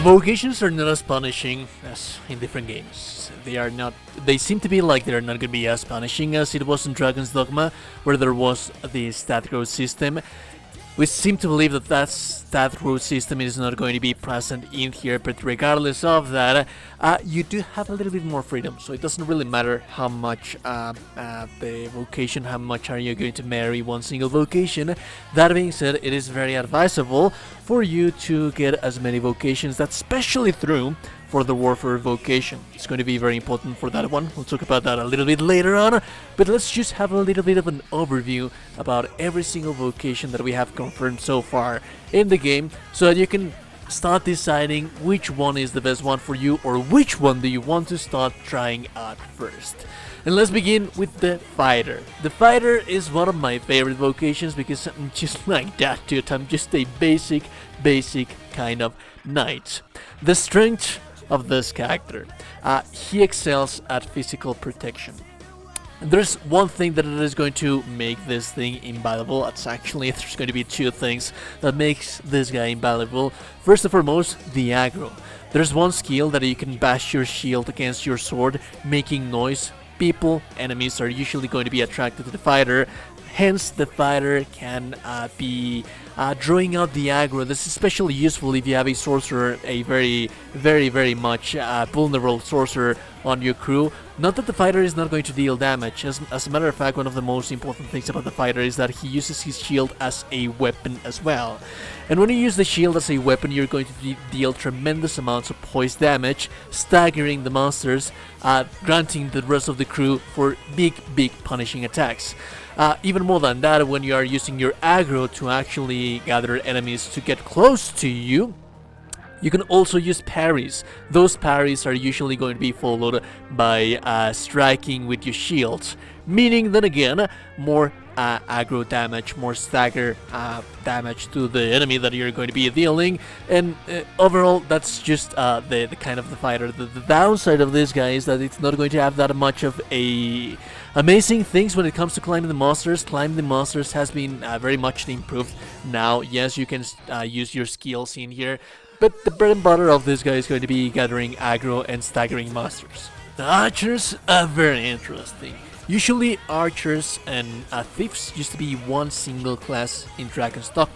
Vocations are not as punishing as in different games. They seem to be like they're not gonna be as punishing as it was in Dragon's Dogma, where there was the stat growth system. We seem to believe that that stat growth system is not going to be present in here, but regardless of that, you do have a little bit more freedom, so it doesn't really matter how much the vocation, how much are you going to marry one single vocation. That being said, it is very advisable for you to get as many vocations that specially through for the Warfare Vocation. It's going to be very important for that one. We'll talk about that a little bit later on, but let's just have a little bit of an overview about every single vocation that we have confirmed so far in the game, so that you can start deciding which one is the best one for you, or which one do you want to start trying out first. And let's begin with the Fighter. The Fighter is one of my favorite vocations because I'm just like that dude. I'm just a basic kind of knight. The strength of this character, he excels at physical protection. There's one thing that is going to make this thing invaluable. It's actually, there's going to be two things that makes this guy invaluable. First and foremost, the aggro. There's one skill that you can bash your shield against your sword, making noise. People, enemies are usually going to be attracted to the Fighter. Hence, the Fighter can be drawing out the aggro. This is especially useful if you have a Sorcerer, a very much vulnerable Sorcerer on your crew. Not that the Fighter is not going to deal damage. As a matter of fact, one of the most important things about the Fighter is that he uses his shield as a weapon as well. And when you use the shield as a weapon, you're going to deal tremendous amounts of poise damage, staggering the monsters, granting the rest of the crew for big punishing attacks. Even more than that, when you are using your aggro to actually gather enemies to get close to you, you can also use parries. Those parries are usually going to be followed by striking with your shields, meaning then again, more aggro damage, more stagger damage to the enemy that you're going to be dealing, and overall that's just the kind of the Fighter. The downside of this guy is that it's not going to have that much of a amazing things when it comes to climbing the monsters. Climbing the monsters has been very much improved now. Yes, you can use your skills in here, but the bread and butter of this guy is going to be gathering aggro and staggering monsters. The archers are very interesting. Usually archers and thieves used to be one single class in Dragon's Dogma,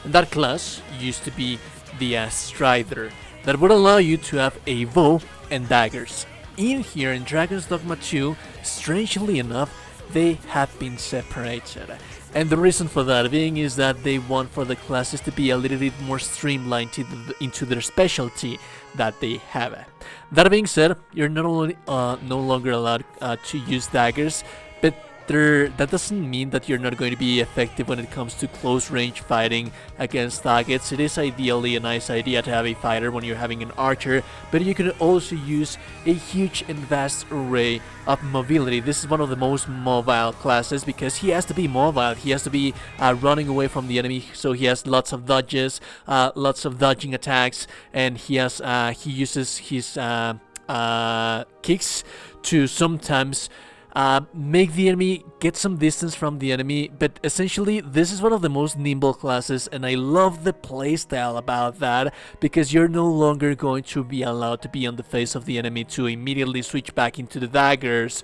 and that class used to be the Strider, that would allow you to have a bow and daggers. In here in Dragon's Dogma 2, strangely enough, they have been separated. And the reason for that being is that they want for the classes to be a little bit more streamlined into their specialty that they have. That being said, you're not only no longer allowed to use daggers, but that doesn't mean that you're not going to be effective when it comes to close range fighting against targets. It is ideally a nice idea to have a fighter when you're having an archer, but you can also use a huge and vast array of mobility. This is one of the most mobile classes because he has to be mobile. He has to be running away from the enemy, so he has lots of dodges, lots of dodging attacks, and he uses his kicks to sometimes make the enemy get some distance from the enemy. But essentially this is one of the most nimble classes, and I love the playstyle about that, because you're no longer going to be allowed to be on the face of the enemy to immediately switch back into the daggers,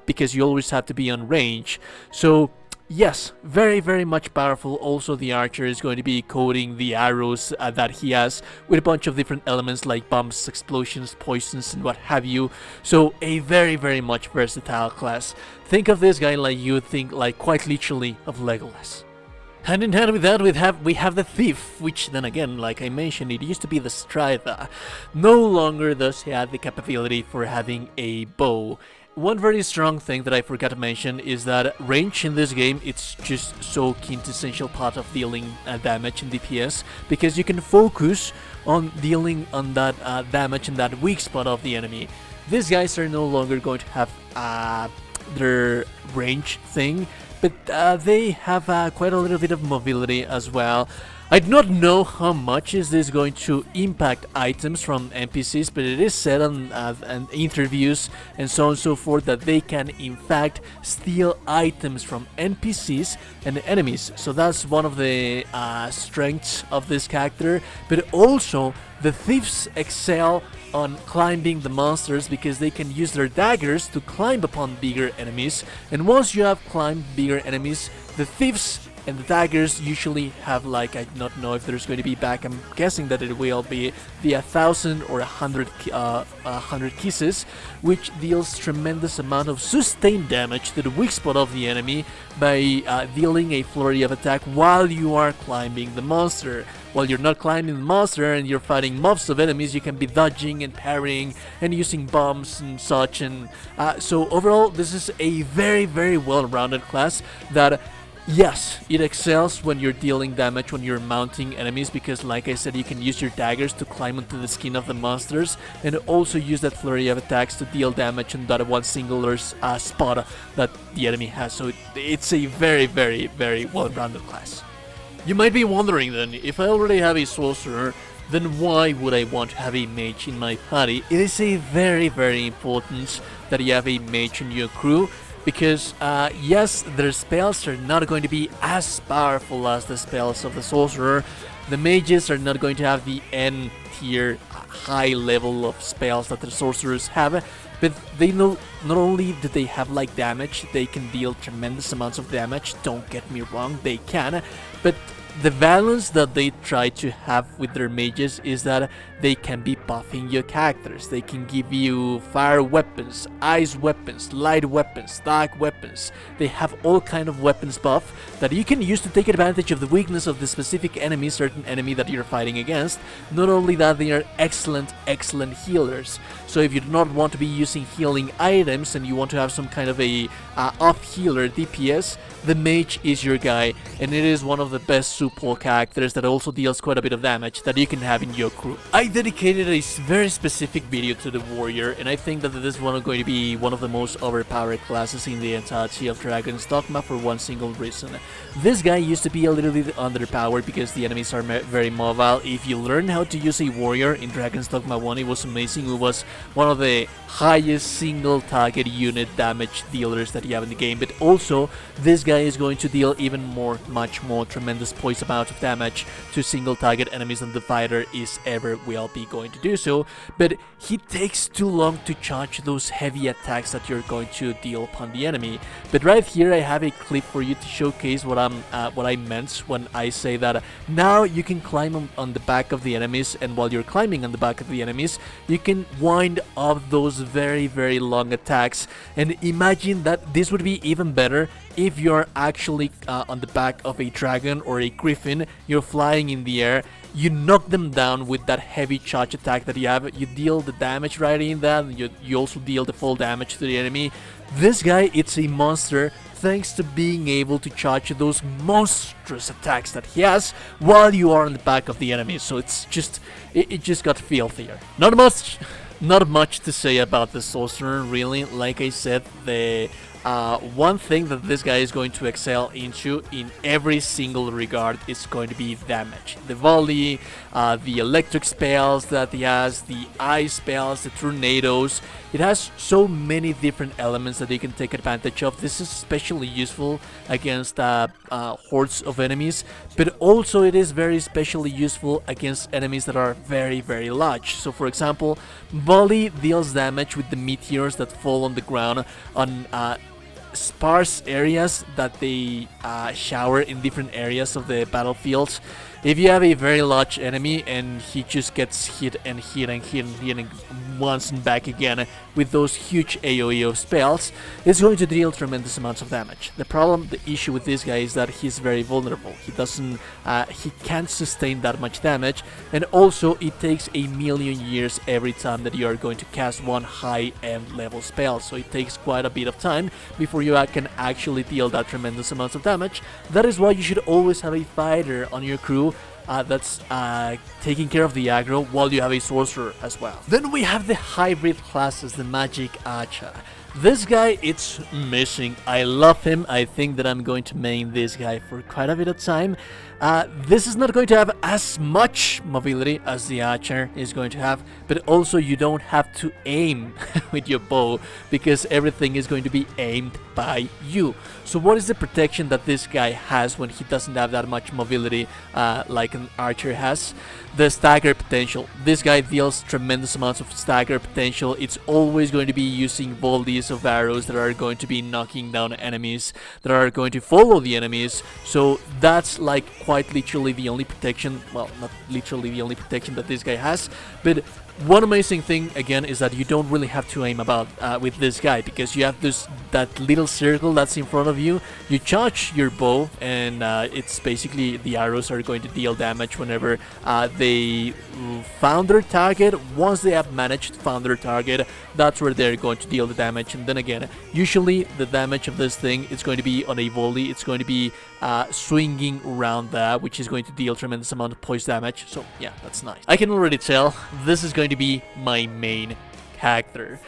because you always have to be on range. So yes, very much powerful. Also, the archer is going to be coating the arrows that he has with a bunch of different elements like bombs, explosions, poisons, and what have you. So a very much versatile class. Think of this guy like you would think, like, quite literally, of Legolas. Hand in hand with that, we have the Thief, which then again, like I mentioned, it used to be the Strider. No longer does he have the capability for having a bow. One very strong thing that I forgot to mention is that range in this game, it's just so quintessential part of dealing damage in DPS, because you can focus on dealing on that damage in that weak spot of the enemy. These guys are no longer going to have their range thing, but they have quite a little bit of mobility as well. I do not know how much is this going to impact items from NPCs, but it is said on interviews and so on and so forth that they can in fact steal items from NPCs and enemies. So that's one of the strengths of this character. But also the thieves excel on climbing the monsters because they can use their daggers to climb upon bigger enemies. And once you have climbed bigger enemies, the thieves and the daggers usually have, like, I do not know if there's going to be back, I'm guessing that it will be the 1,000 or 100 kisses, which deals tremendous amount of sustained damage to the weak spot of the enemy by dealing a flurry of attack while you are climbing the monster. While you're not climbing the monster and you're fighting mobs of enemies, you can be dodging and parrying and using bombs and such. And so overall, this is a very, very well-rounded class that, yes, it excels when you're dealing damage when you're mounting enemies, because like I said, you can use your daggers to climb onto the skin of the monsters and also use that flurry of attacks to deal damage on that one singular spot that the enemy has. So it's a very, very, very well-rounded class. You might be wondering then, if I already have a Sorcerer, then why would I want to have a Mage in my party? It is a very, very important that you have a Mage in your crew, because yes, their spells are not going to be as powerful as the spells of the Sorcerer. The Mages are not going to have the N tier high level of spells that the Sorcerers have, but they know not only do they have like damage, they can deal tremendous amounts of damage, don't get me wrong, they can, but the balance that they try to have with their mages is that they can be buffing your characters. They can give you fire weapons, ice weapons, light weapons, dark weapons. They have all kind of weapons buff that you can use to take advantage of the weakness of the specific enemy, certain enemy that you're fighting against. Not only that, they are excellent, excellent healers. So if you do not want to be using healing items and you want to have some kind of a off healer DPS, the Mage is your guy, and it is one of the best support characters that also deals quite a bit of damage that you can have in your crew. I dedicated a very specific video to the Warrior, and I think that this one is going to be one of the most overpowered classes in the entirety of Dragon's Dogma for one single reason. This guy used to be a little bit underpowered because the enemies are very mobile. If you learn how to use a Warrior in Dragon's Dogma 1, it was amazing. It was one of the highest single target unit damage dealers that you have in the game, but also this guy is going to deal even much more tremendous points amount of damage to single target enemies than the fighter is ever will be going to do so, but he takes too long to charge those heavy attacks that you're going to deal upon the enemy. But right here I have a clip for you to showcase what I meant when I say that now you can climb on the back of the enemies, and while you're climbing on the back of the enemies, you can wind up those very, very long attacks. And imagine that this would be even better if you're actually on the back of a dragon or a griffin, you're flying in the air, you knock them down with that heavy charge attack that you have, you deal the damage right in that, and you also deal the full damage to the enemy. This guy, it's a monster thanks to being able to charge those monstrous attacks that he has while you are on the back of the enemy. So it's just, it just got filthier. Not much to say about the Sorcerer, really. Like I said, the one thing that this guy is going to excel into in every single regard is going to be damage. The volley, the electric spells that he has, the ice spells, the tornadoes. It has so many different elements that you can take advantage of. This is especially useful against hordes of enemies, but also it is very especially useful against enemies that are very, very large. So for example, volley deals damage with the meteors that fall on the ground on sparse areas that they shower in different areas of the battlefield. If you have a very large enemy and he just gets hit and hit and hit and hit and once and back again with those huge AoE of spells, it's going to deal tremendous amounts of damage. The issue with this guy is that he's very vulnerable. He can't sustain that much damage, and also it takes a million years every time that you are going to cast one high-end level spell. So it takes quite a bit of time before you can actually deal that tremendous amounts of damage. That is why you should always have a fighter on your crew that's taking care of the aggro while you have a sorcerer as well. Then we have the hybrid classes, the magic archer. This guy, it's missing. I love him. I think that I'm going to main this guy for quite a bit of time. This is not going to have as much mobility as the archer is going to have, but also you don't have to aim with your bow because everything is going to be aimed by you. So what is the protection that this guy has when he doesn't have that much mobility like an archer has? The stagger potential. This guy deals tremendous amounts of stagger potential. It's always going to be using volleys of arrows that are going to be knocking down enemies, that are going to follow the enemies. So that's like quite literally the only protection, well, not literally the only protection that this guy has, but one amazing thing again is that you don't really have to aim about with this guy, because you have that little circle that's in front of you. You charge your bow, and it's basically the arrows are going to deal damage whenever they found their target. Once they have managed to found their target, that's where they're going to deal the damage. And then again, usually the damage of this thing is going to be on a volley. It's going to be swinging around that, which is going to deal tremendous amount of poise damage. So yeah, that's nice. I can already tell this is going to be my main character.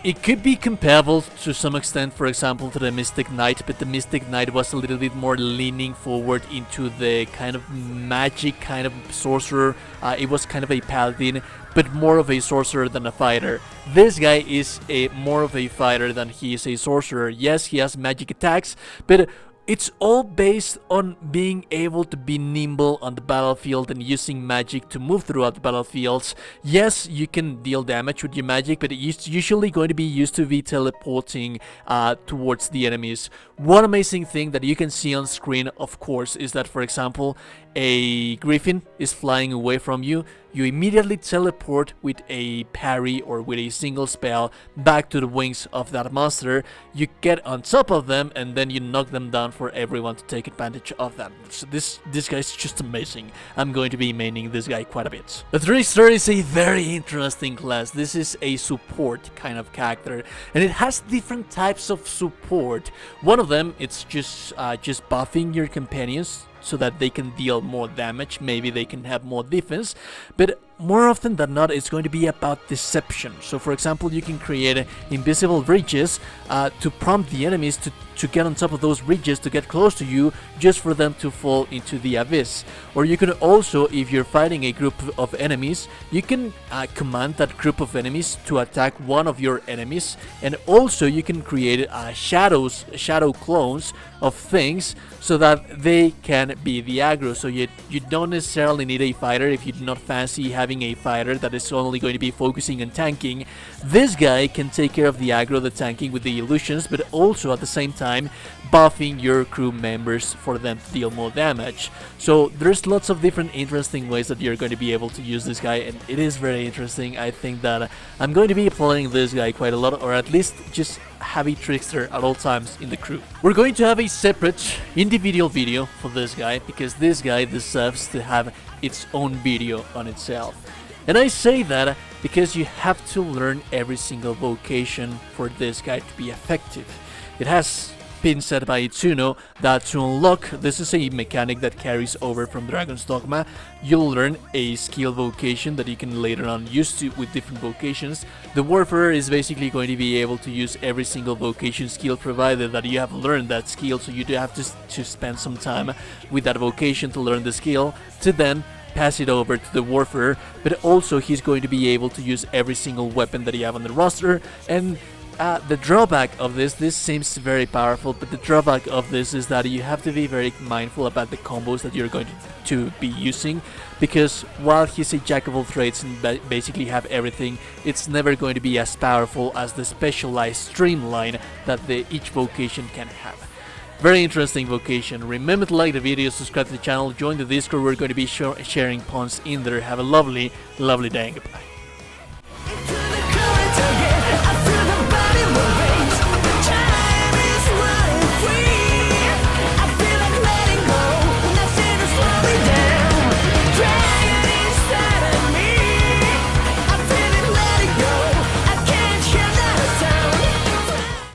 It could be comparable to some extent, for example, to the Mystic Knight, but the Mystic Knight was a little bit more leaning forward into the kind of magic kind of sorcerer. It was kind of a paladin, but more of a sorcerer than a fighter. This guy is more of a fighter than he is a sorcerer. Yes, he has magic attacks, but it's all based on being able to be nimble on the battlefield and using magic to move throughout the battlefields. Yes, you can deal damage with your magic, but it's usually going to be used to be teleporting towards the enemies. One amazing thing that you can see on screen, of course, is that, for example, a griffin is flying away from you. You immediately teleport with a parry or with a single spell back to the wings of that monster. You get on top of them and then you knock them down for everyone to take advantage of that. So this guy's just amazing. I'm going to be maining this guy quite a bit. The Trickster is a very interesting class. This is a support kind of character, and it has different types of support. One of them, it's just buffing your companions so that they can deal more damage. Maybe they can have more defense, but more often than not, it's going to be about deception. So for example, you can create invisible bridges to prompt the enemies to get on top of those bridges, to get close to you, just for them to fall into the abyss. Or you can also, if you're fighting a group of enemies, you can command that group of enemies to attack one of your enemies, and also you can create shadow clones of things so that they can be the aggro. So you don't necessarily need a fighter if you do not fancy having a fighter that is only going to be focusing on tanking. This guy can take care of the aggro, the tanking with the illusions, but also at the same time buffing your crew members for them to deal more damage. So there's lots of different interesting ways that you're going to be able to use this guy, and it is very interesting. I think that I'm going to be playing this guy quite a lot, or at least just have a Trickster at all times in the crew. We're going to have a separate individual video for this guy, because this guy deserves to have its own video on itself. And I say that because you have to learn every single vocation for this guy to be effective. It has been said by Itsuno that to unlock, this is a mechanic that carries over from Dragon's Dogma, you'll learn a skill vocation that you can later on use with different vocations. The Warfarer is basically going to be able to use every single vocation skill provided that you have learned that skill, so you do have to spend some time with that vocation to learn the skill, to then pass it over to the Warfarer. But also he's going to be able to use every single weapon that you have on the roster. And the drawback of this seems very powerful, but the drawback of this is that you have to be very mindful about the combos that you're going to be using, because while he's a jack of all trades and basically have everything, it's never going to be as powerful as the specialized streamline that each vocation can have. Very interesting vocation. Remember to like the video, subscribe to the channel, join the Discord. We're going to be sharing pawns in there. Have a lovely day and goodbye.